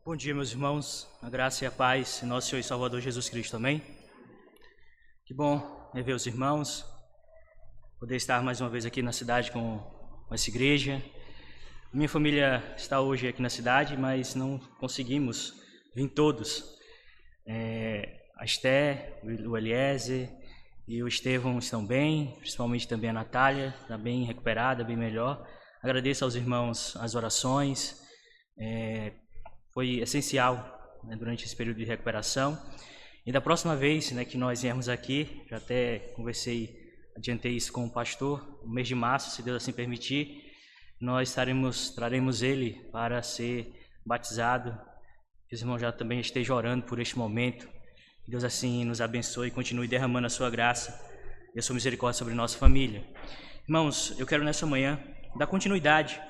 Bom dia, meus irmãos, a graça e a paz em nosso Senhor e Salvador Jesus Cristo, amém? Que bom rever os irmãos, poder estar mais uma vez aqui na cidade com essa igreja. Minha família está hoje aqui na cidade, mas não conseguimos vir todos. A Esté, o Eliezer e o Estevão estão bem, principalmente também a Natália, está bem recuperada, bem melhor. Agradeço aos irmãos as orações, foi essencial, durante esse período de recuperação. E da próxima vez, que nós viemos aqui, já até adiantei isso com o pastor, no mês de março, se Deus assim permitir, nós traremos ele para ser batizado. Que os irmãos já também estejam orando por este momento. Que Deus assim nos abençoe e continue derramando a sua graça e a sua misericórdia sobre nossa família. Irmãos, eu quero nessa manhã dar continuidade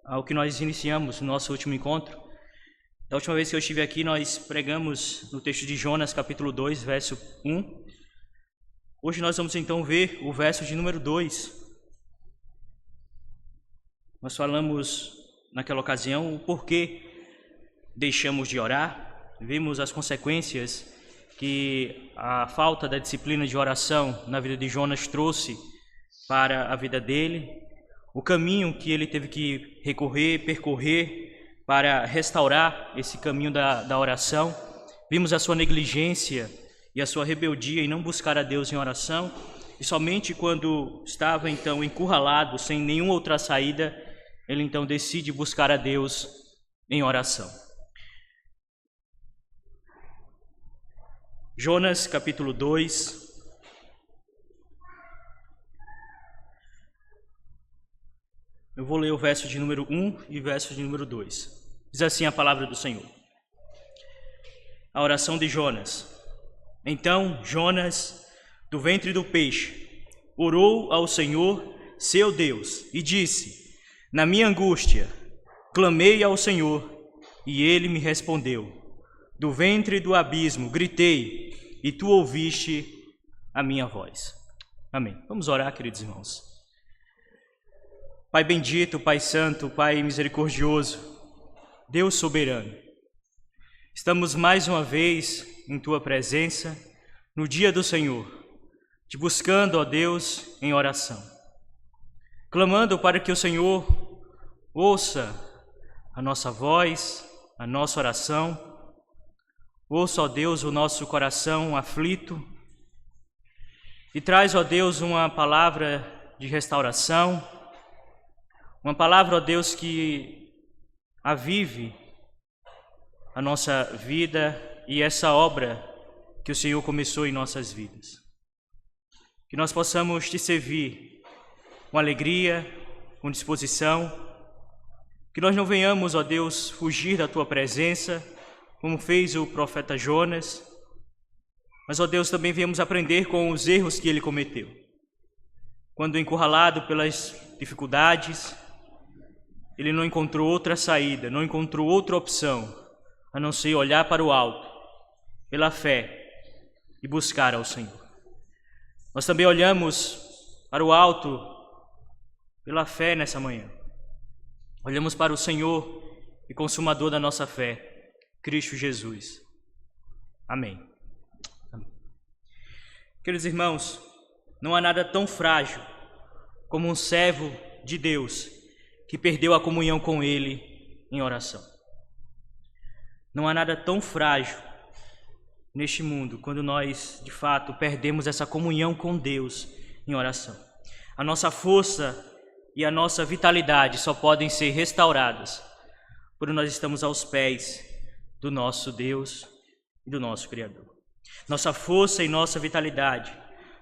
ao que nós iniciamos no nosso último encontro. Da última vez que eu estive aqui, nós pregamos no texto de Jonas, capítulo 2, verso 1. Hoje nós vamos então ver o verso de número 2. Nós falamos naquela ocasião o porquê deixamos de orar, vimos as consequências que a falta da disciplina de oração na vida de Jonas trouxe para a vida dele, o caminho que ele teve que percorrer para restaurar esse caminho da oração. Vimos a sua negligência e a sua rebeldia em não buscar a Deus em oração, e somente quando estava então encurralado, sem nenhuma outra saída, ele então decide buscar a Deus em oração. Jonas capítulo 2. Eu vou ler o verso de número 1 e verso de número 2. Diz assim a palavra do Senhor. A oração de Jonas. Então Jonas, do ventre do peixe, orou ao Senhor, seu Deus, e disse: Na minha angústia, clamei ao Senhor, e ele me respondeu. Do ventre do abismo, gritei, e tu ouviste a minha voz. Amém. Vamos orar, queridos irmãos. Pai bendito, Pai santo, Pai misericordioso, Deus soberano, estamos mais uma vez em Tua presença, no dia do Senhor, te buscando, ó Deus, em oração, clamando para que o Senhor ouça a nossa voz, a nossa oração, ouça, ó Deus, o nosso coração aflito e traz, ó Deus, uma palavra de restauração, uma palavra, ó Deus, que avive a nossa vida e essa obra que o Senhor começou em nossas vidas. Que nós possamos te servir com alegria, com disposição, que nós não venhamos, ó Deus, fugir da Tua presença, como fez o profeta Jonas, mas, ó Deus, também venhamos aprender com os erros que ele cometeu. Quando encurralado pelas dificuldades, ele não encontrou outra saída, não encontrou outra opção, a não ser olhar para o alto, pela fé, e buscar ao Senhor. Nós também olhamos para o alto, pela fé nessa manhã. Olhamos para o Senhor e consumador da nossa fé, Cristo Jesus. Amém. Amém. Queridos irmãos, não há nada tão frágil como um servo de Deus que perdeu a comunhão com Ele em oração. Não há nada tão frágil neste mundo quando nós, de fato, perdemos essa comunhão com Deus em oração. A nossa força e a nossa vitalidade só podem ser restauradas quando nós estamos aos pés do nosso Deus e do nosso Criador. Nossa força e nossa vitalidade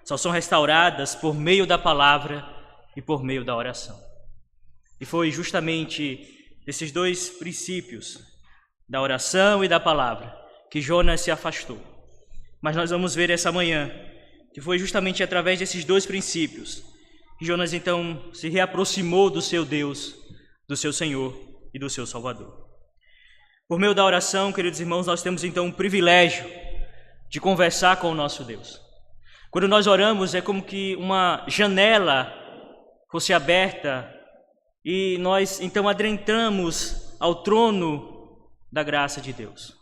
só são restauradas por meio da palavra e por meio da oração. E foi justamente desses dois princípios, da oração e da palavra, que Jonas se afastou. Mas nós vamos ver essa manhã que foi justamente através desses dois princípios que Jonas então se reaproximou do seu Deus, do seu Senhor e do seu Salvador. Por meio da oração, queridos irmãos, nós temos então o privilégio de conversar com o nosso Deus. Quando nós oramos, é como que uma janela fosse aberta e nós então adentramos ao trono da graça de Deus.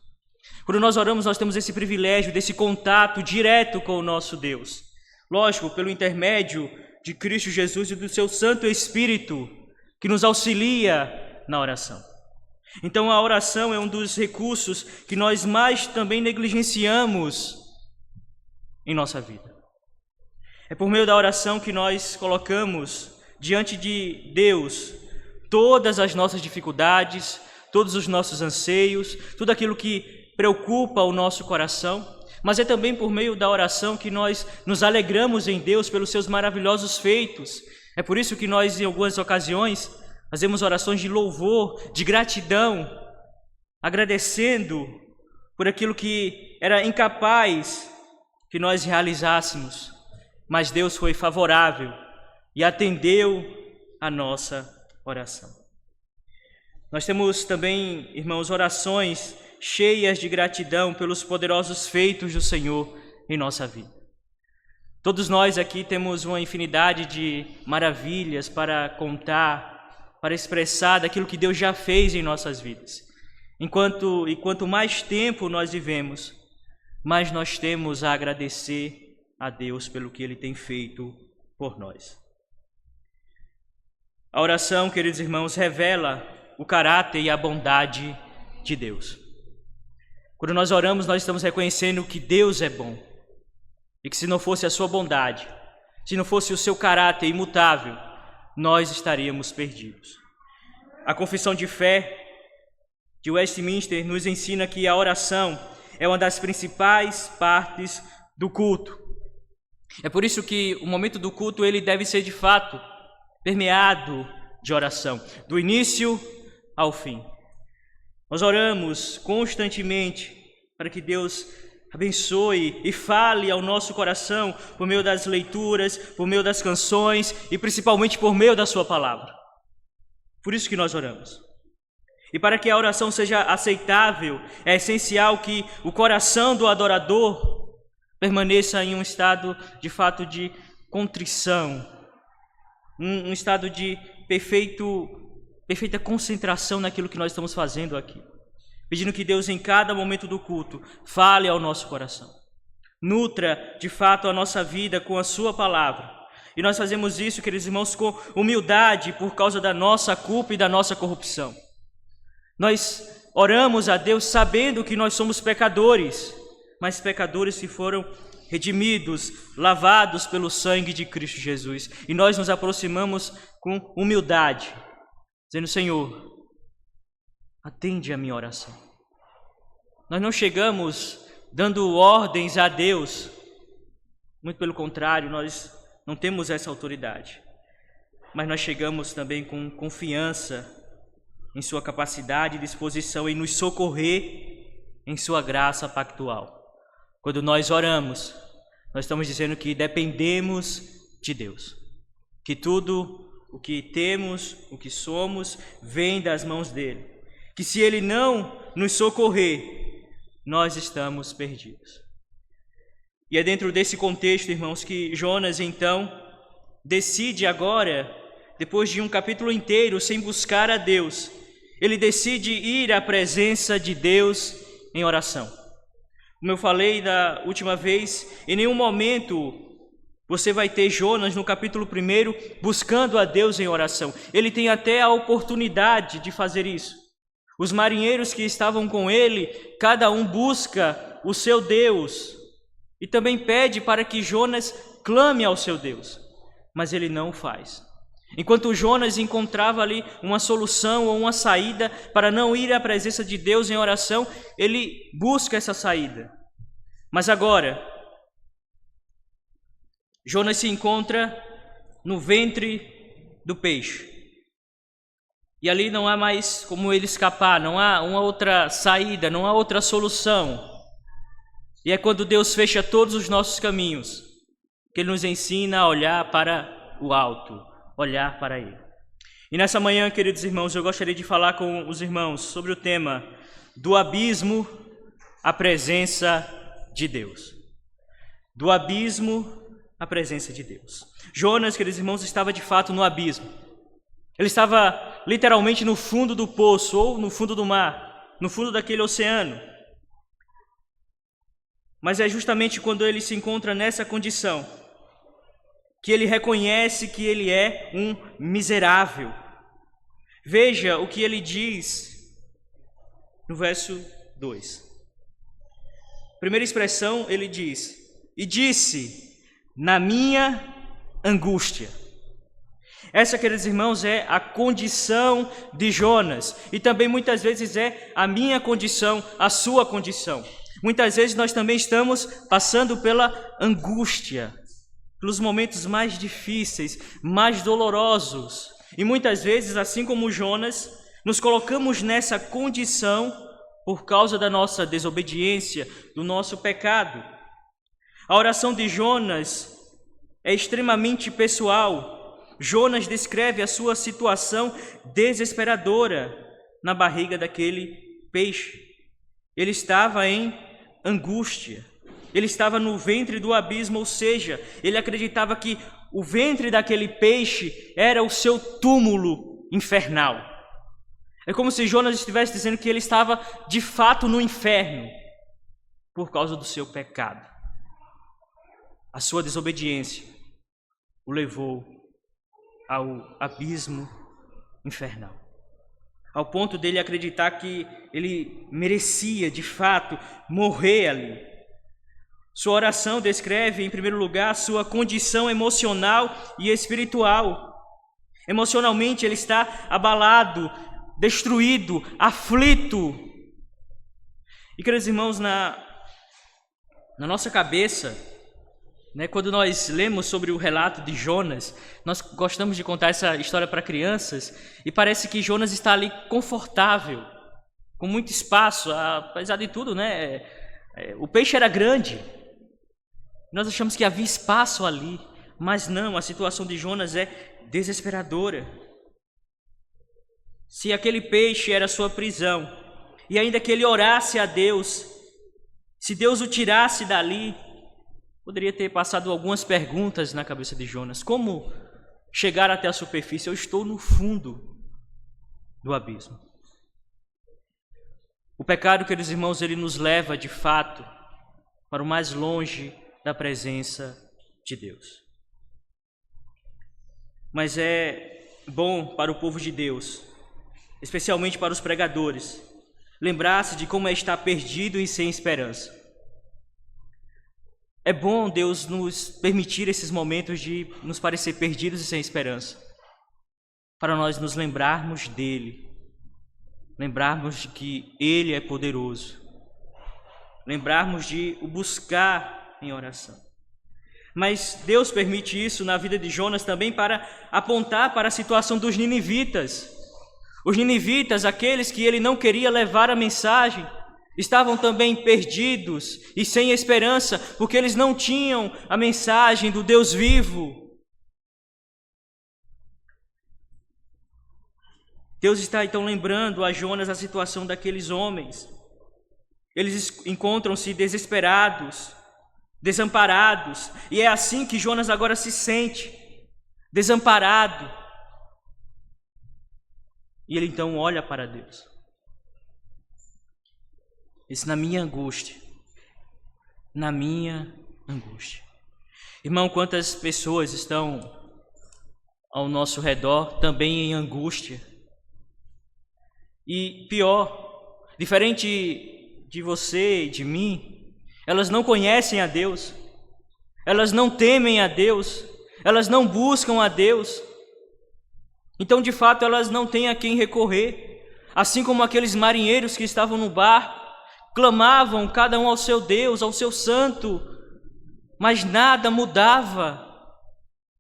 Quando nós oramos, nós temos esse privilégio desse contato direto com o nosso Deus. Lógico, pelo intermédio de Cristo Jesus e do seu Santo Espírito, que nos auxilia na oração. Então a oração é um dos recursos que nós mais também negligenciamos em nossa vida. É por meio da oração que nós colocamos diante de Deus todas as nossas dificuldades, todos os nossos anseios, tudo aquilo que preocupa o nosso coração, mas é também por meio da oração que nós nos alegramos em Deus pelos seus maravilhosos feitos. É por isso que nós, em algumas ocasiões, fazemos orações de louvor, de gratidão, agradecendo por aquilo que era incapaz que nós realizássemos, mas Deus foi favorável e atendeu a nossa oração. Nós temos também, irmãos, orações cheias de gratidão pelos poderosos feitos do Senhor em nossa vida. Todos nós aqui temos uma infinidade de maravilhas para contar, para expressar daquilo que Deus já fez em nossas vidas. Quanto mais tempo nós vivemos, mais nós temos a agradecer a Deus pelo que Ele tem feito por nós. A oração, queridos irmãos, revela o caráter e a bondade de Deus. Quando nós oramos, nós estamos reconhecendo que Deus é bom e que se não fosse a sua bondade, se não fosse o seu caráter imutável, nós estaríamos perdidos. A confissão de fé de Westminster nos ensina que a oração é uma das principais partes do culto. É por isso que o momento do culto ele deve ser de fato permeado de oração, do início ao fim. Nós oramos constantemente para que Deus abençoe e fale ao nosso coração por meio das leituras, por meio das canções e principalmente por meio da sua palavra. Por isso que nós oramos. E para que a oração seja aceitável, é essencial que o coração do adorador permaneça em um estado de fato de contrição, um estado de perfeita concentração naquilo que nós estamos fazendo aqui. Pedindo que Deus em cada momento do culto fale ao nosso coração. Nutra de fato a nossa vida com a sua palavra. E nós fazemos isso, queridos irmãos, com humildade por causa da nossa culpa e da nossa corrupção. Nós oramos a Deus sabendo que nós somos pecadores, mas pecadores que foram redimidos, lavados pelo sangue de Cristo Jesus. E nós nos aproximamos com humildade, dizendo: Senhor, atende a minha oração. Nós não chegamos dando ordens a Deus, muito pelo contrário, nós não temos essa autoridade. Mas nós chegamos também com confiança em sua capacidade e disposição em nos socorrer em sua graça pactual. Quando nós oramos, nós estamos dizendo que dependemos de Deus, que tudo o que temos, o que somos, vem das mãos dele, que se ele não nos socorrer, nós estamos perdidos. E é dentro desse contexto, irmãos, que Jonas então decide agora, depois de um capítulo inteiro sem buscar a Deus, ele decide ir à presença de Deus em oração. Como eu falei da última vez, em nenhum momento você vai ter Jonas no capítulo 1 buscando a Deus em oração. Ele tem até a oportunidade de fazer isso. Os marinheiros que estavam com ele, cada um busca o seu Deus e também pede para que Jonas clame ao seu Deus, mas ele não o faz. Enquanto Jonas encontrava ali uma solução ou uma saída para não ir à presença de Deus em oração, ele busca essa saída. Mas agora, Jonas se encontra no ventre do peixe. E ali não há mais como ele escapar, não há uma outra saída, não há outra solução. E é quando Deus fecha todos os nossos caminhos que Ele nos ensina a olhar para o alto, olhar para Ele. E nessa manhã, queridos irmãos, eu gostaria de falar com os irmãos sobre o tema do abismo à presença de Deus. Do abismo à presença de Deus. Jonas, queridos irmãos, estava de fato no abismo. Ele estava literalmente no fundo do poço ou no fundo do mar. no fundo daquele oceano. Mas é justamente quando ele se encontra nessa condição que ele reconhece que ele é um miserável. Veja o que ele diz no verso 2. Primeira expressão, ele diz: e disse, na minha angústia. Essa, queridos irmãos, é a condição de Jonas. E também muitas vezes é a minha condição, a sua condição. Muitas vezes nós também estamos passando pela angústia, pelos momentos mais difíceis, mais dolorosos. E muitas vezes, assim como Jonas, nos colocamos nessa condição por causa da nossa desobediência, do nosso pecado. A oração de Jonas é extremamente pessoal. Jonas descreve a sua situação desesperadora na barriga daquele peixe. Ele estava em angústia. Ele estava no ventre do abismo, ou seja, ele acreditava que o ventre daquele peixe era o seu túmulo infernal. É como se Jonas estivesse dizendo que ele estava de fato no inferno por causa do seu pecado. A sua desobediência o levou ao abismo infernal, ao ponto dele acreditar que ele merecia de fato morrer ali. Sua oração descreve, em primeiro lugar, sua condição emocional e espiritual. Emocionalmente ele está abalado, destruído, aflito. E, queridos irmãos, na nossa cabeça, quando nós lemos sobre o relato de Jonas, nós gostamos de contar essa história para crianças e parece que Jonas está ali confortável, com muito espaço, apesar de tudo, o peixe era grande. Nós achamos que havia espaço ali, mas não, a situação de Jonas é desesperadora. Se aquele peixe era sua prisão, e ainda que ele orasse a Deus, se Deus o tirasse dali, poderia ter passado algumas perguntas na cabeça de Jonas. Como chegar até a superfície? Eu estou no fundo do abismo. O pecado, queridos irmãos, ele nos leva de fato para o mais longe da presença de Deus. Mas é bom para o povo de Deus, especialmente para os pregadores, lembrar-se de como é estar perdido e sem esperança. É bom Deus nos permitir esses momentos de nos parecer perdidos e sem esperança, para nós nos lembrarmos dele, lembrarmos de que ele é poderoso, lembrarmos de o buscar em oração. Mas Deus permite isso na vida de Jonas também para apontar para a situação dos ninivitas. Os ninivitas, aqueles que ele não queria levar a mensagem, estavam também perdidos e sem esperança, porque eles não tinham a mensagem do Deus vivo. Deus está então lembrando a Jonas a situação daqueles homens. Eles encontram-se desesperados, desamparados, e é assim que Jonas agora se sente, desamparado. E ele então olha para Deus. Diz: na minha angústia, na minha angústia. Irmão, quantas pessoas estão ao nosso redor também em angústia? E pior, diferente de você e de mim, elas não conhecem a Deus, elas não temem a Deus, elas não buscam a Deus. Então, de fato, elas não têm a quem recorrer. Assim como aqueles marinheiros que estavam no barco, clamavam cada um ao seu Deus, ao seu santo, mas nada mudava.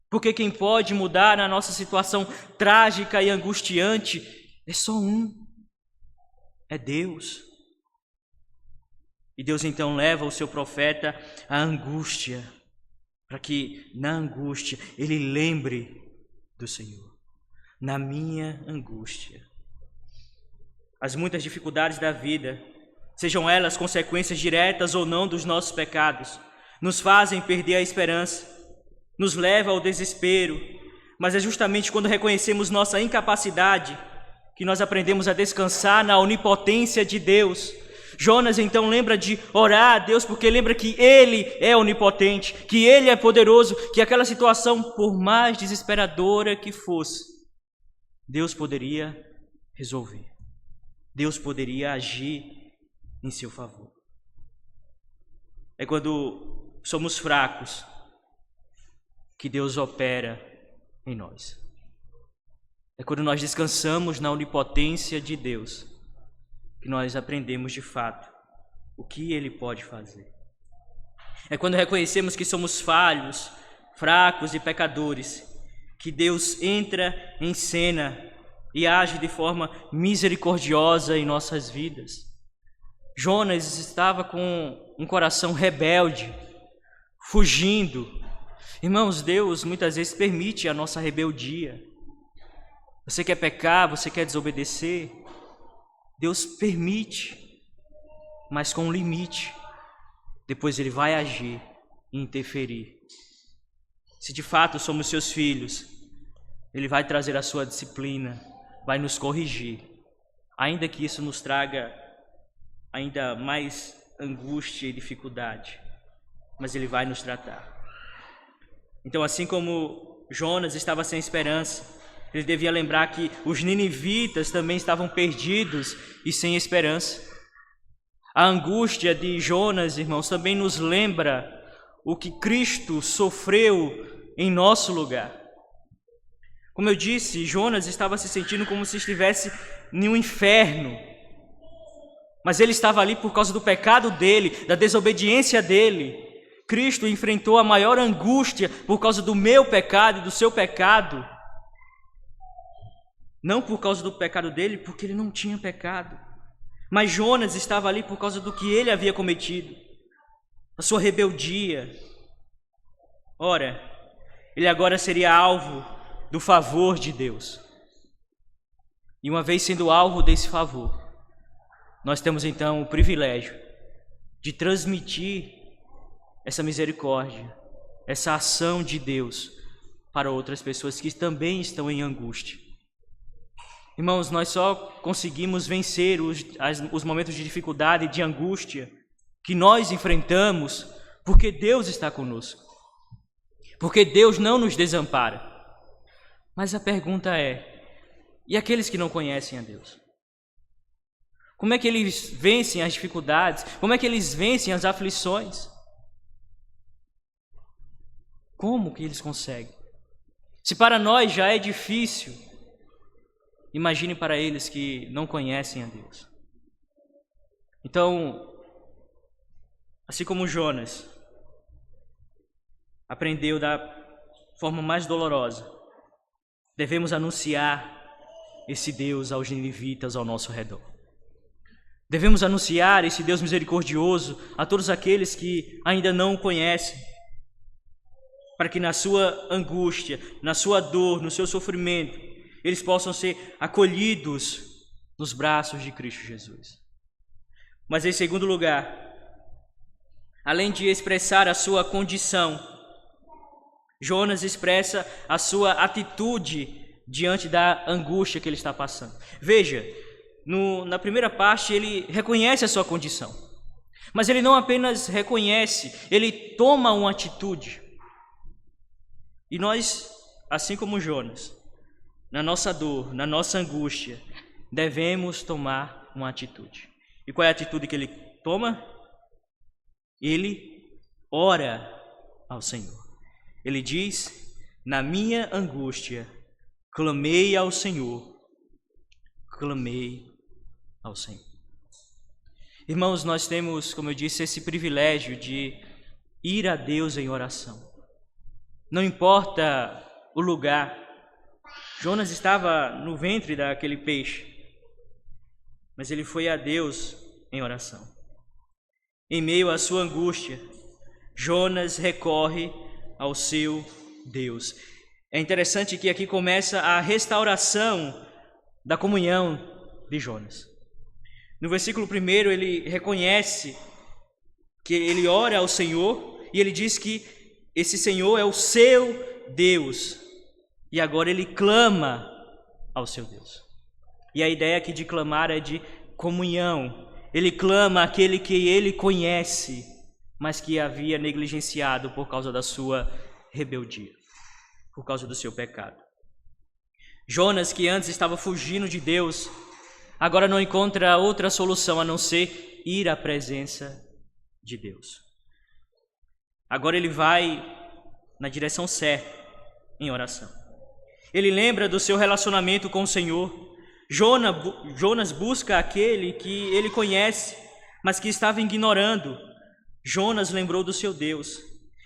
Porque quem pode mudar a nossa situação trágica e angustiante é só um, é Deus. E Deus então leva o seu profeta à angústia, para que na angústia ele lembre do Senhor. Na minha angústia. As muitas dificuldades da vida, sejam elas consequências diretas ou não dos nossos pecados, nos fazem perder a esperança, nos leva ao desespero, mas é justamente quando reconhecemos nossa incapacidade que nós aprendemos a descansar na onipotência de Deus. Jonas então lembra de orar a Deus, porque lembra que Ele é onipotente, que Ele é poderoso, que aquela situação, por mais desesperadora que fosse, Deus poderia resolver. Deus poderia agir em seu favor. É quando somos fracos que Deus opera em nós. É quando nós descansamos na onipotência de Deus que nós aprendemos de fato o que Ele pode fazer. É quando reconhecemos que somos falhos, fracos e pecadores, que Deus entra em cena e age de forma misericordiosa em nossas vidas. Jonas estava com um coração rebelde, fugindo. Irmãos, Deus muitas vezes permite a nossa rebeldia. Você quer pecar, você quer desobedecer, Deus permite, mas com um limite. Depois Ele vai agir e interferir. Se de fato somos seus filhos, Ele vai trazer a sua disciplina, vai nos corrigir, ainda que isso nos traga ainda mais angústia e dificuldade, mas Ele vai nos tratar. Então, assim como Jonas estava sem esperança, ele devia lembrar que os ninivitas também estavam perdidos e sem esperança. A angústia de Jonas, irmãos, também nos lembra o que Cristo sofreu em nosso lugar. Como eu disse, Jonas estava se sentindo como se estivesse em um inferno. Mas ele estava ali por causa do pecado dele, da desobediência dele. Cristo enfrentou a maior angústia por causa do meu pecado e do seu pecado. Não por causa do pecado dele, porque ele não tinha pecado. Mas Jonas estava ali por causa do que ele havia cometido, a sua rebeldia. Ora, ele agora seria alvo do favor de Deus. E uma vez sendo alvo desse favor, nós temos então o privilégio de transmitir essa misericórdia, essa ação de Deus para outras pessoas que também estão em angústia. Irmãos, nós só conseguimos vencer os momentos de dificuldade e de angústia que nós enfrentamos porque Deus está conosco, porque Deus não nos desampara. Mas a pergunta é, e aqueles que não conhecem a Deus? Como é que eles vencem as dificuldades? Como é que eles vencem as aflições? Como que eles conseguem? Se para nós já é difícil, imagine para eles que não conhecem a Deus. Então, assim como Jonas aprendeu da forma mais dolorosa, devemos anunciar esse Deus aos ninivitas ao nosso redor. Devemos anunciar esse Deus misericordioso a todos aqueles que ainda não o conhecem, para que na sua angústia, na sua dor, no seu sofrimento, eles possam ser acolhidos nos braços de Cristo Jesus. Mas em segundo lugar, além de expressar a sua condição, Jonas expressa a sua atitude diante da angústia que ele está passando. Veja, na primeira parte ele reconhece a sua condição, mas ele não apenas reconhece, ele toma uma atitude. E nós, assim como Jonas, na nossa dor, na nossa angústia, devemos tomar uma atitude. E qual é a atitude que ele toma? Ele ora ao Senhor. Ele diz: na minha angústia, clamei ao Senhor, clamei ao Senhor. Irmãos, nós temos, como eu disse, esse privilégio de ir a Deus em oração. Não importa o lugar. Jonas estava no ventre daquele peixe, mas ele foi a Deus em oração. Em meio à sua angústia, Jonas recorre ao seu Deus. É interessante que aqui começa a restauração da comunhão de Jonas. No versículo 1, ele reconhece que ele ora ao Senhor e ele diz que esse Senhor é o seu Deus. E agora ele clama ao seu Deus. E a ideia aqui de clamar é de comunhão. Ele clama aquele que ele conhece, mas que havia negligenciado por causa da sua rebeldia, por causa do seu pecado. Jonas, que antes estava fugindo de Deus, agora não encontra outra solução a não ser ir à presença de Deus. Agora ele vai na direção certa, em oração. Ele lembra do seu relacionamento com o Senhor. Jonas busca aquele que ele conhece, mas que estava ignorando. Jonas lembrou do seu Deus.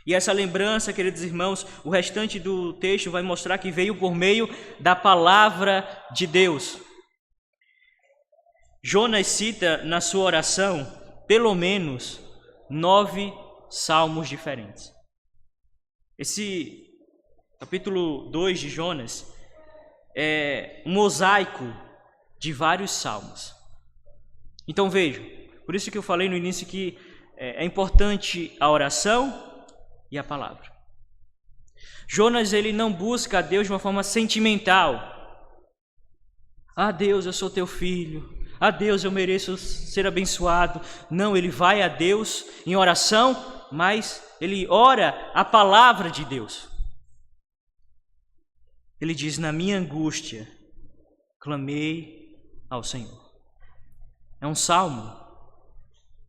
E essa lembrança, queridos irmãos, o restante do texto vai mostrar que veio por meio da palavra de Deus. Jonas cita na sua oração pelo menos 9 salmos diferentes. Esse capítulo 2 de Jonas é um mosaico de vários salmos. Então vejam, por isso que eu falei no início que é importante a oração e a palavra. Jonas, ele não busca a Deus de uma forma sentimental. Ah, Deus, eu sou teu filho. Ah, Deus, eu mereço ser abençoado. Não, ele vai a Deus em oração, mas ele ora a palavra de Deus. Ele diz, na minha angústia, clamei ao Senhor. É um salmo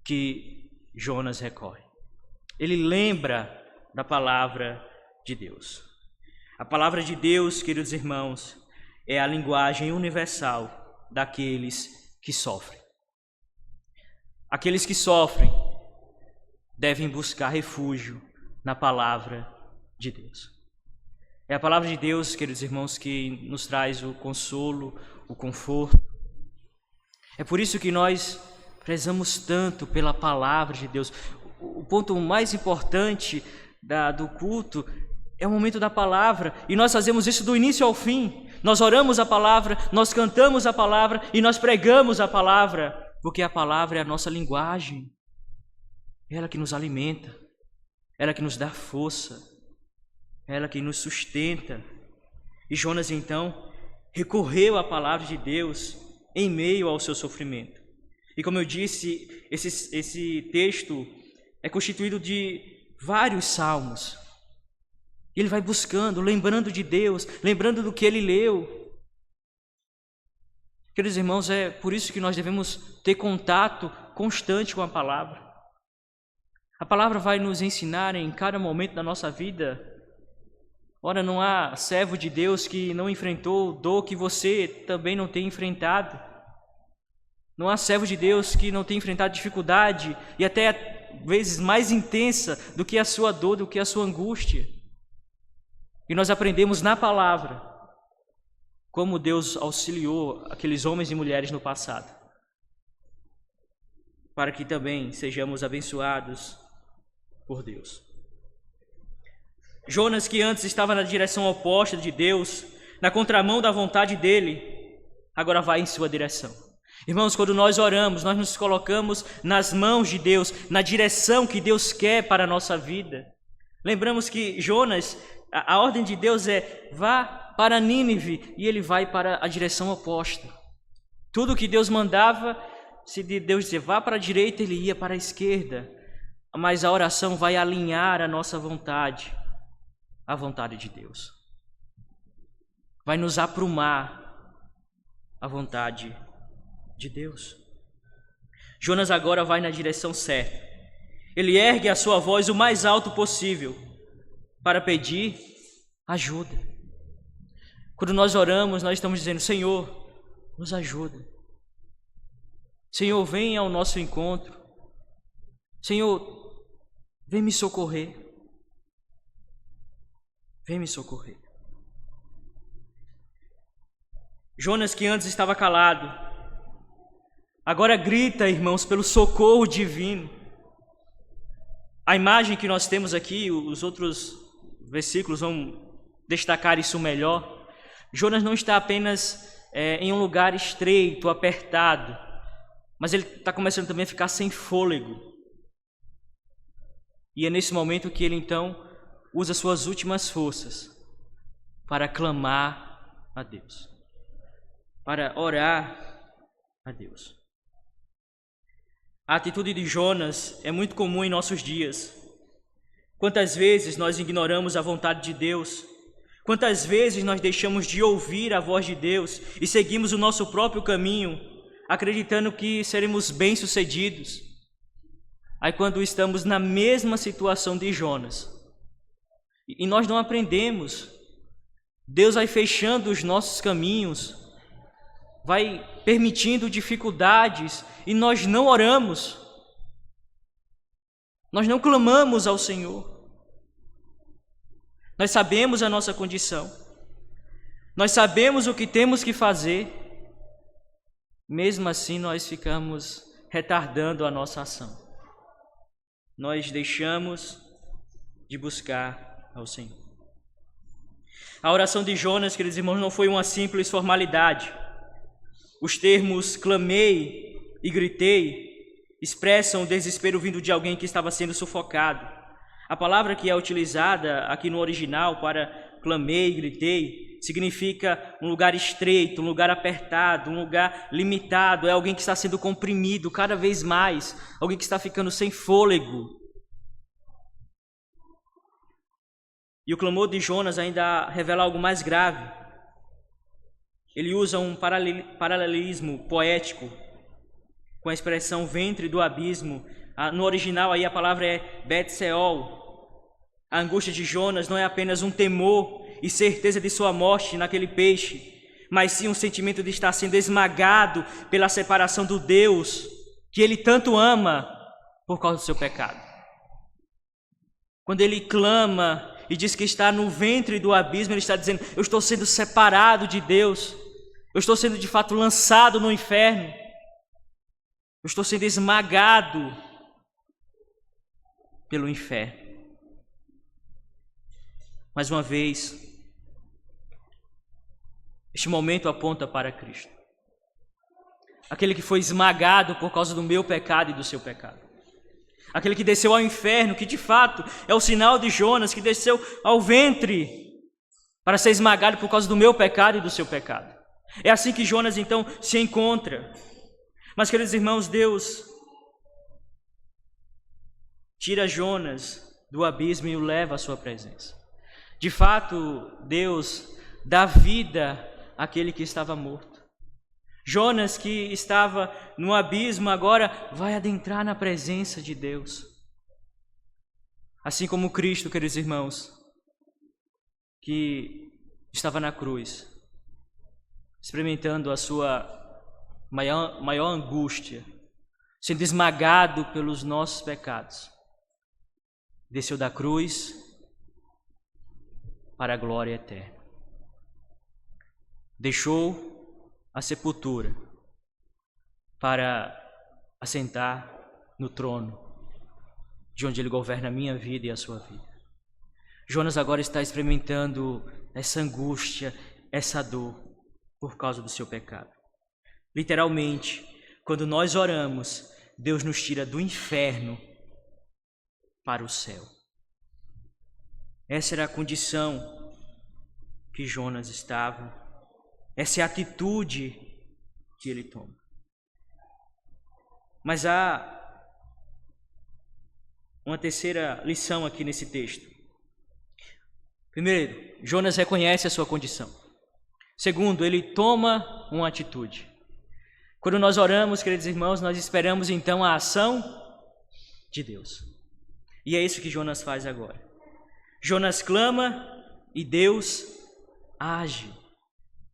que Jonas recorre. Ele lembra da palavra de Deus. A palavra de Deus, queridos irmãos, é a linguagem universal daqueles que sofrem. Aqueles que sofrem devem buscar refúgio na palavra de Deus. É a palavra de Deus, queridos irmãos, que nos traz o consolo, o conforto. É por isso que nós prezamos tanto pela palavra de Deus. O ponto mais importante do culto é o momento da palavra, e nós fazemos isso do início ao fim. Nós oramos a palavra, nós cantamos a palavra e nós pregamos a palavra, porque a palavra é a nossa linguagem, é ela que nos alimenta, é ela que nos dá força, é ela que nos sustenta. E Jonas então recorreu à palavra de Deus em meio ao seu sofrimento. E como eu disse, esse texto é constituído de vários salmos. Ele vai buscando, lembrando de Deus, lembrando do que ele leu. Queridos irmãos, é por isso que nós devemos ter contato constante com a palavra. A palavra vai nos ensinar em cada momento da nossa vida. Ora, não há servo de Deus que não enfrentou dor que você também não tem enfrentado. Não há servo de Deus que não tenha enfrentado dificuldade e até vezes mais intensa do que a sua dor, do que a sua angústia. E nós aprendemos na palavra como Deus auxiliou aqueles homens e mulheres no passado, para que também sejamos abençoados por Deus. Jonas, que antes estava na direção oposta de Deus, na contramão da vontade dele, agora vai em sua direção. Irmãos, quando nós oramos, nós nos colocamos nas mãos de Deus, na direção que Deus quer para a nossa vida. Lembramos que Jonas, a ordem de Deus é: vá para Nínive, e ele vai para a direção oposta. Tudo que Deus mandava, se Deus dizer vá para a direita, ele ia para a esquerda. Mas a oração vai alinhar a nossa vontade à vontade de Deus. Vai nos aprumar à vontade de Deus. Jonas agora vai na direção certa. Ele ergue a sua voz o mais alto possível para pedir ajuda. Quando nós oramos, nós estamos dizendo: Senhor, nos ajuda. Senhor, vem ao nosso encontro. Senhor, vem me socorrer. Vem me socorrer. Jonas, que antes estava calado, agora grita, irmãos, pelo socorro divino. A imagem que nós temos aqui, os outros versículos vão destacar isso melhor. Jonas não está apenas em um lugar estreito, apertado, mas ele está começando também a ficar sem fôlego. E é nesse momento que ele então usa suas últimas forças para clamar a Deus. para orar a Deus. A atitude de Jonas é muito comum em nossos dias. Quantas vezes nós ignoramos a vontade de Deus? Quantas vezes nós deixamos de ouvir a voz de Deus e seguimos o nosso próprio caminho, acreditando que seremos bem-sucedidos? Aí quando estamos na mesma situação de Jonas, e nós não aprendemos, Deus vai fechando os nossos caminhos, vai permitindo dificuldades e nós não oramos, nós não clamamos ao Senhor. Nós sabemos a nossa condição, nós sabemos o que temos que fazer, mesmo assim nós ficamos retardando a nossa ação. Nós deixamos de buscar ao Senhor. A oração de Jonas, queridos irmãos, não foi uma simples formalidade. Os termos clamei e gritei expressam o desespero vindo de alguém que estava sendo sufocado. A palavra que é utilizada aqui no original para clamei e gritei significa um lugar estreito, um lugar apertado, um lugar limitado. É alguém que está sendo comprimido cada vez mais, alguém que está ficando sem fôlego. E o clamor de Jonas ainda revela algo mais grave. Ele usa um paralelismo poético com a expressão ventre do abismo. No original aí a palavra é Bet-Seol. A angústia de Jonas não é apenas um temor e certeza de sua morte naquele peixe, mas sim um sentimento de estar sendo esmagado pela separação do Deus que ele tanto ama por causa do seu pecado. Quando ele clama e diz que está no ventre do abismo, ele está dizendo: eu estou sendo separado de Deus, eu estou sendo de fato lançado no inferno, eu estou sendo esmagado pelo inferno. Mais uma vez, este momento aponta para Cristo, aquele que foi esmagado por causa do meu pecado e do seu pecado, aquele que desceu ao inferno, que de fato é o sinal de Jonas, que desceu ao ventre para ser esmagado por causa do meu pecado e do seu pecado. É assim que Jonas então se encontra. Mas, queridos irmãos, Deus tira Jonas do abismo e o leva à sua presença. De fato, Deus dá vida àquele que estava morto. Jonas, que estava no abismo, agora vai adentrar na presença de Deus. Assim como Cristo, queridos irmãos, que estava na cruz, experimentando a sua maior angústia, sendo esmagado pelos nossos pecados, desceu da cruz para a glória eterna. Deixou a sepultura para assentar no trono, de onde Ele governa a minha vida e a sua vida. Jonas agora está experimentando essa angústia, essa dor, por causa do seu pecado. Literalmente, quando nós oramos, Deus nos tira do inferno para o céu. Essa era a condição que Jonas estava. Essa é a atitude que ele toma. Mas há uma terceira lição aqui nesse texto. Primeiro, Jonas reconhece a sua condição. Segundo, ele toma uma atitude. Quando nós oramos, queridos irmãos, nós esperamos então a ação de Deus. E é isso que Jonas faz agora. Jonas clama e Deus age.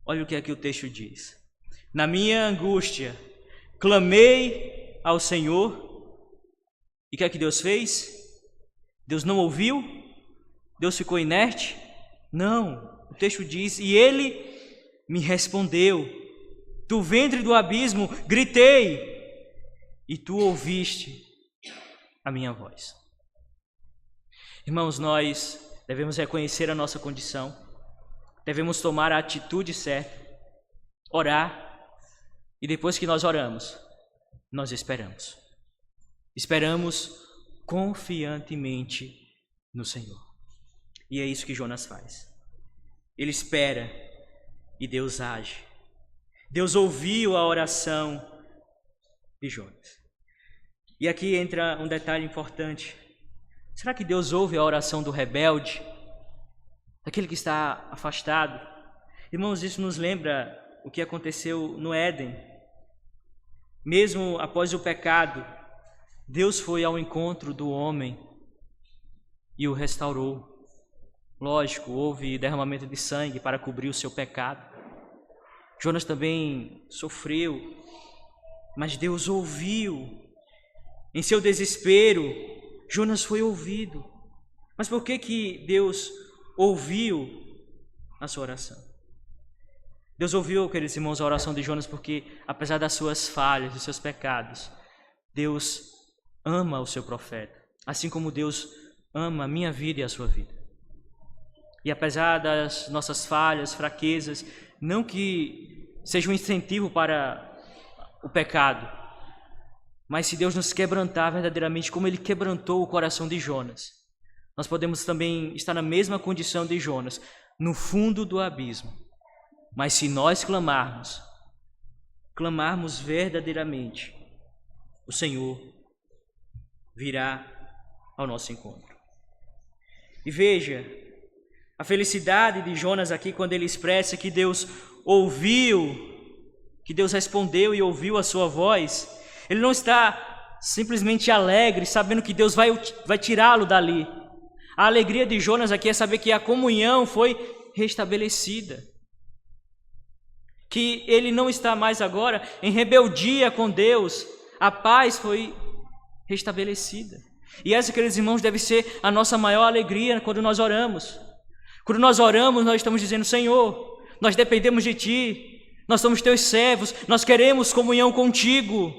Olha o que aqui o texto diz. Na minha angústia, clamei ao Senhor. E o que é que Deus fez? Deus não ouviu? Deus ficou inerte? Não. O texto diz, e Ele me respondeu. Do ventre do abismo gritei, e tu ouviste a minha voz. Irmãos, nós devemos reconhecer a nossa condição, devemos tomar a atitude certa, orar, e depois que nós oramos, nós esperamos. Esperamos confiantemente no Senhor. E é isso que Jonas faz. Ele espera e Deus age. Deus ouviu a oração de Jonas. E aqui entra um detalhe importante. Será que Deus ouve a oração do rebelde? Daquele que está afastado? Irmãos, isso nos lembra o que aconteceu no Éden. Mesmo após o pecado, Deus foi ao encontro do homem e o restaurou. Lógico, houve derramamento de sangue para cobrir o seu pecado. Jonas também sofreu, mas Deus ouviu. Em seu desespero, Jonas foi ouvido. Mas por que Deus ouviu a sua oração? Deus ouviu, queridos irmãos, a oração de Jonas porque, apesar das suas falhas, dos seus pecados, Deus ama o seu profeta, assim como Deus ama a minha vida e a sua vida. E apesar das nossas falhas, fraquezas, não que seja um incentivo para o pecado, mas se Deus nos quebrantar verdadeiramente como Ele quebrantou o coração de Jonas, nós podemos também estar na mesma condição de Jonas, no fundo do abismo. Mas se nós clamarmos verdadeiramente, o Senhor virá ao nosso encontro. E veja, a felicidade de Jonas aqui quando ele expressa que Deus ouviu, que Deus respondeu e ouviu a sua voz, ele não está simplesmente alegre, sabendo que Deus vai tirá-lo dali. A alegria de Jonas aqui é saber que a comunhão foi restabelecida, que ele não está mais agora em rebeldia com Deus, a paz foi restabelecida. E essa, queridos irmãos, deve ser a nossa maior alegria quando nós oramos. Quando nós oramos, nós estamos dizendo: Senhor, nós dependemos de Ti, nós somos Teus servos, nós queremos comunhão contigo.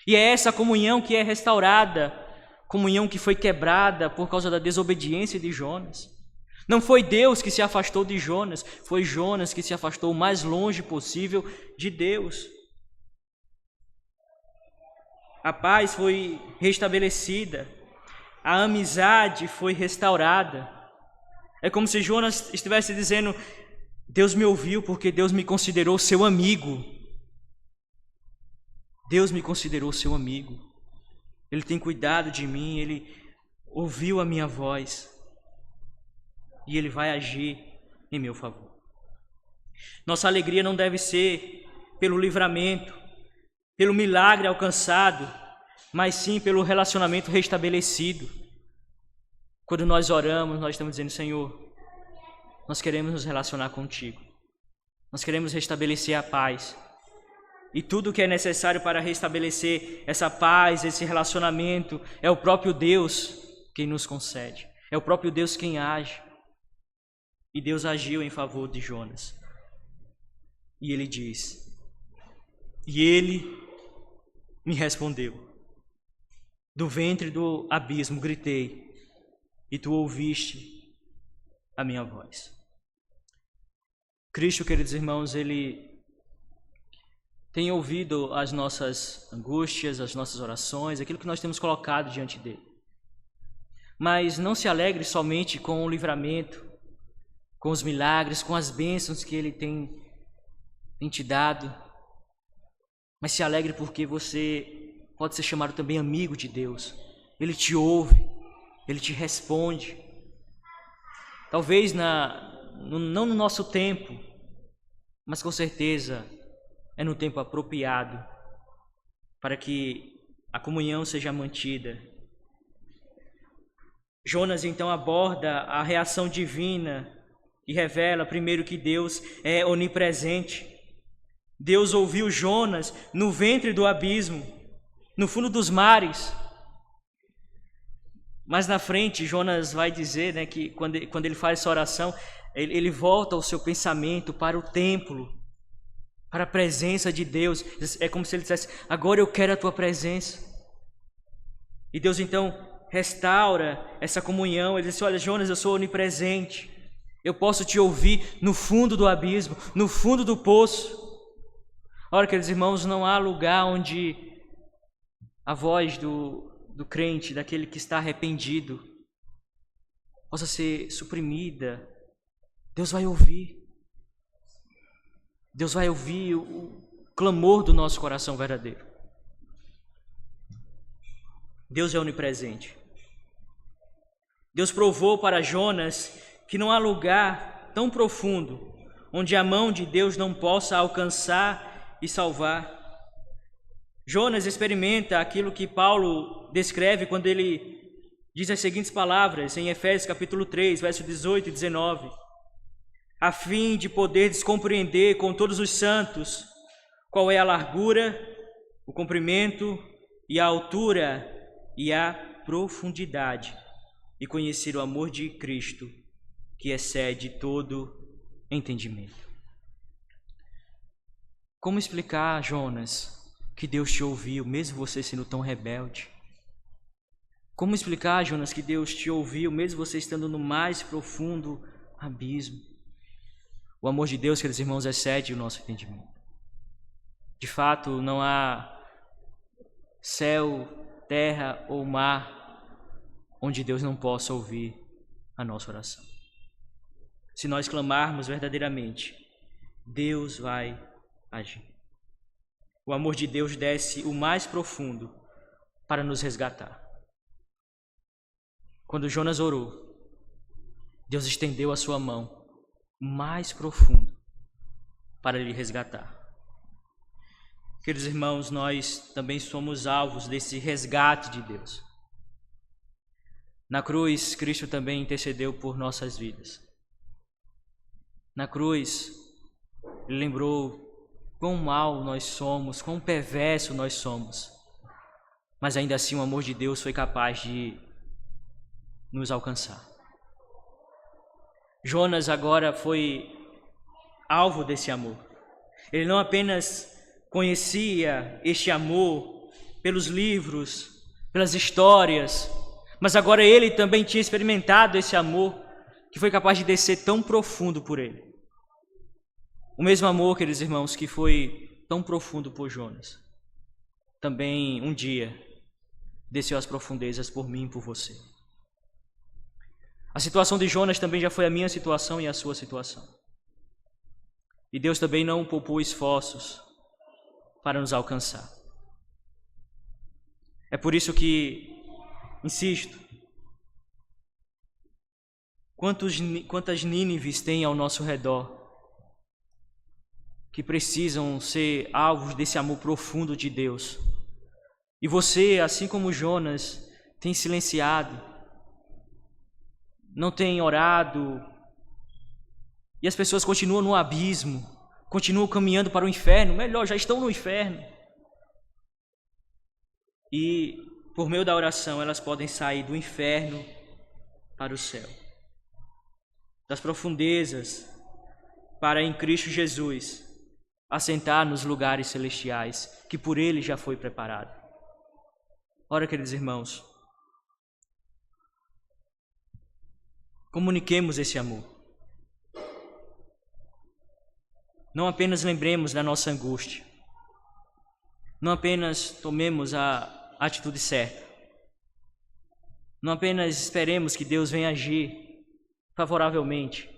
E é essa comunhão que é restaurada, comunhão que foi quebrada por causa da desobediência de Jonas. Não foi Deus que se afastou de Jonas, foi Jonas que se afastou o mais longe possível de Deus. A paz foi restabelecida, a amizade foi restaurada. É como se Jonas estivesse dizendo: Deus me ouviu porque Deus me considerou seu amigo. Deus me considerou seu amigo. Ele tem cuidado de mim, Ele ouviu a minha voz e Ele vai agir em meu favor. Nossa alegria não deve ser pelo livramento, pelo milagre alcançado, mas sim pelo relacionamento restabelecido. Quando nós oramos, nós estamos dizendo: Senhor, nós queremos nos relacionar contigo, nós queremos restabelecer a paz. E tudo que é necessário para restabelecer essa paz, esse relacionamento, é o próprio Deus quem nos concede, é o próprio Deus quem age. E Deus agiu em favor de Jonas. E ele diz: e ele me respondeu. Do ventre do abismo gritei, e tu ouviste a minha voz. Cristo, queridos irmãos, Ele tem ouvido as nossas angústias, as nossas orações, aquilo que nós temos colocado diante dele. Mas não se alegre somente com o livramento, com os milagres, com as bênçãos que Ele tem te dado, mas se alegre porque você pode ser chamado também amigo de Deus. Ele te ouve, Ele te responde. Talvez não no nosso tempo, mas com certeza é no tempo apropriado para que a comunhão seja mantida. Jonas então aborda a reação divina e revela primeiro que Deus é onipresente. Deus ouviu Jonas no ventre do abismo, no fundo dos mares. Mas na frente Jonas vai dizer, né, que quando ele faz essa oração, ele volta o seu pensamento para o templo, para a presença de Deus. É como se ele dissesse: agora eu quero a tua presença. E Deus então restaura essa comunhão. Ele diz: olha, Jonas, eu sou onipresente, eu posso te ouvir no fundo do abismo, no fundo do poço. Ora, queridos irmãos, não há lugar onde a voz do crente, daquele que está arrependido, possa ser suprimida. Deus vai ouvir. Deus vai ouvir o clamor do nosso coração verdadeiro. Deus é onipresente. Deus provou para Jonas que não há lugar tão profundo onde a mão de Deus não possa alcançar e salvar. Jonas experimenta aquilo que Paulo descreve quando ele diz as seguintes palavras em Efésios capítulo 3, verso 18 e 19. A fim de poderes compreender com todos os santos qual é a largura, o comprimento e a altura e a profundidade, e conhecer o amor de Cristo, que excede todo entendimento. Como explicar, Jonas, que Deus te ouviu, mesmo você sendo tão rebelde? Como explicar, Jonas, que Deus te ouviu, mesmo você estando no mais profundo abismo? O amor de Deus, queridos irmãos, excede o nosso entendimento. De fato, não há céu, terra ou mar onde Deus não possa ouvir a nossa oração. Se nós clamarmos verdadeiramente, Deus vai agir. O amor de Deus desce o mais profundo para nos resgatar. Quando Jonas orou, Deus estendeu a sua mão mais profundo para lhe resgatar. Queridos irmãos, nós também somos alvos desse resgate de Deus. Na cruz, Cristo também intercedeu por nossas vidas. Na cruz, Ele lembrou quão mal nós somos, quão perverso nós somos. Mas ainda assim o amor de Deus foi capaz de nos alcançar. Jonas agora foi alvo desse amor. Ele não apenas conhecia este amor pelos livros, pelas histórias, mas agora ele também tinha experimentado esse amor que foi capaz de descer tão profundo por ele. O mesmo amor, queridos irmãos, que foi tão profundo por Jonas, também um dia desceu às profundezas por mim e por você. A situação de Jonas também já foi a minha situação e a sua situação. E Deus também não poupou esforços para nos alcançar. É por isso que insisto, quantas Nínives tem ao nosso redor que precisam ser alvos desse amor profundo de Deus. E você, assim como Jonas, tem silenciado, não tem orado, e as pessoas continuam no abismo, continuam caminhando para o inferno, melhor, já estão no inferno. E por meio da oração elas podem sair do inferno para o céu, das profundezas para em Cristo Jesus assentar nos lugares celestiais que por Ele já foi preparado. Ora, queridos irmãos, comuniquemos esse amor. Não apenas lembremos da nossa angústia, não apenas tomemos a atitude certa, não apenas esperemos que Deus venha agir favoravelmente,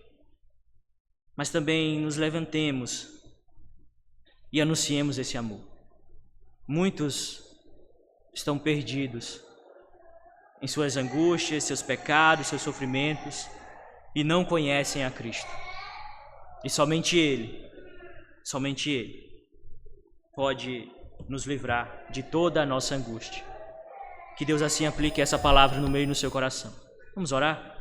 mas também nos levantemos e anunciemos esse amor. Muitos estão perdidos em suas angústias, seus pecados, seus sofrimentos e não conhecem a Cristo. E somente Ele pode nos livrar de toda a nossa angústia. Que Deus assim aplique essa palavra no meio e no seu coração. Vamos orar?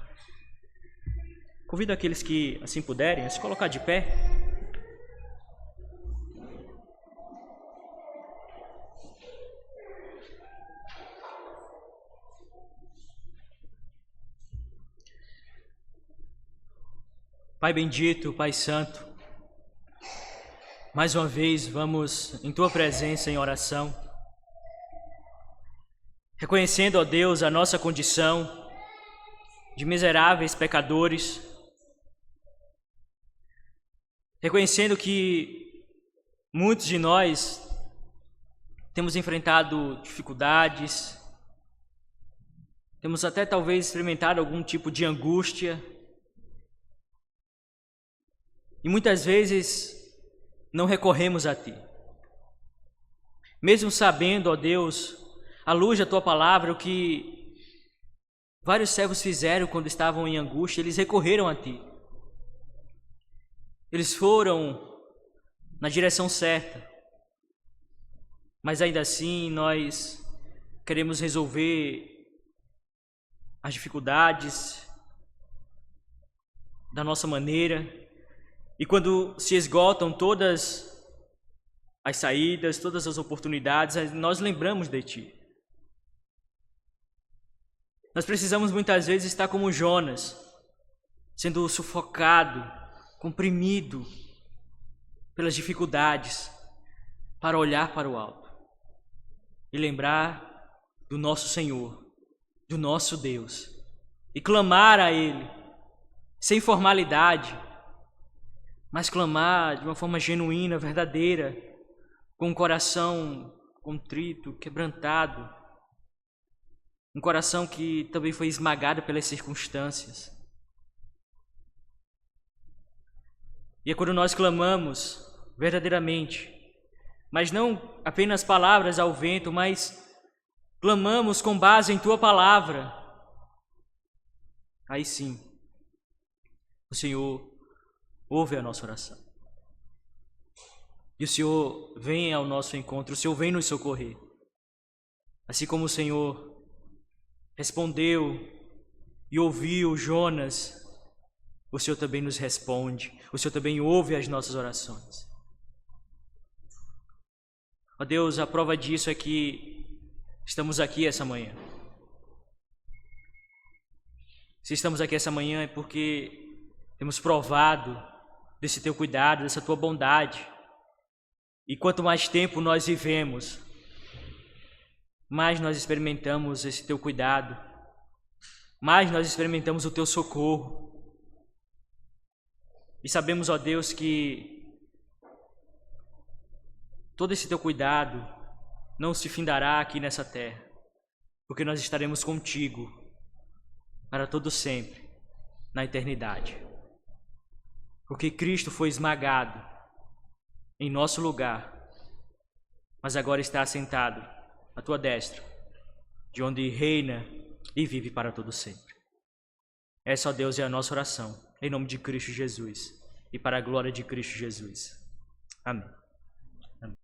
Convido aqueles que assim puderem a se colocar de pé. Pai bendito, Pai santo, mais uma vez vamos em Tua presença em oração, reconhecendo, ó Deus, a nossa condição de miseráveis pecadores, reconhecendo que muitos de nós temos enfrentado dificuldades, temos até talvez experimentado algum tipo de angústia, e muitas vezes não recorremos a Ti. Mesmo sabendo, ó Deus, à luz da Tua palavra, o que vários servos fizeram quando estavam em angústia, eles recorreram a Ti. Eles foram na direção certa, mas ainda assim nós queremos resolver as dificuldades da nossa maneira, e quando se esgotam todas as saídas, todas as oportunidades, nós lembramos de Ti. Nós precisamos muitas vezes estar como Jonas, sendo sufocado, comprimido pelas dificuldades, para olhar para o alto e lembrar do nosso Senhor, do nosso Deus, e clamar a Ele, sem formalidade, mas clamar de uma forma genuína, verdadeira, com um coração contrito, quebrantado, um coração que também foi esmagado pelas circunstâncias. E é quando nós clamamos verdadeiramente, mas não apenas palavras ao vento, mas clamamos com base em Tua palavra, aí sim, o Senhor ouve a nossa oração. E o Senhor vem ao nosso encontro, o Senhor vem nos socorrer. Assim como o Senhor respondeu e ouviu Jonas, o Senhor também nos responde, o Senhor também ouve as nossas orações. Ó Deus, a prova disso é que estamos aqui essa manhã. Se estamos aqui essa manhã é porque temos provado desse Teu cuidado, dessa Tua bondade. E quanto mais tempo nós vivemos, mais nós experimentamos esse Teu cuidado, mais nós experimentamos o Teu socorro. E sabemos, ó Deus, que todo esse Teu cuidado não se findará aqui nessa terra, porque nós estaremos contigo para todo sempre, na eternidade. Porque Cristo foi esmagado em nosso lugar, mas agora está assentado à Tua destra, de onde reina e vive para todo sempre. Essa, ó Deus, é a nossa oração, em nome de Cristo Jesus e para a glória de Cristo Jesus. Amém.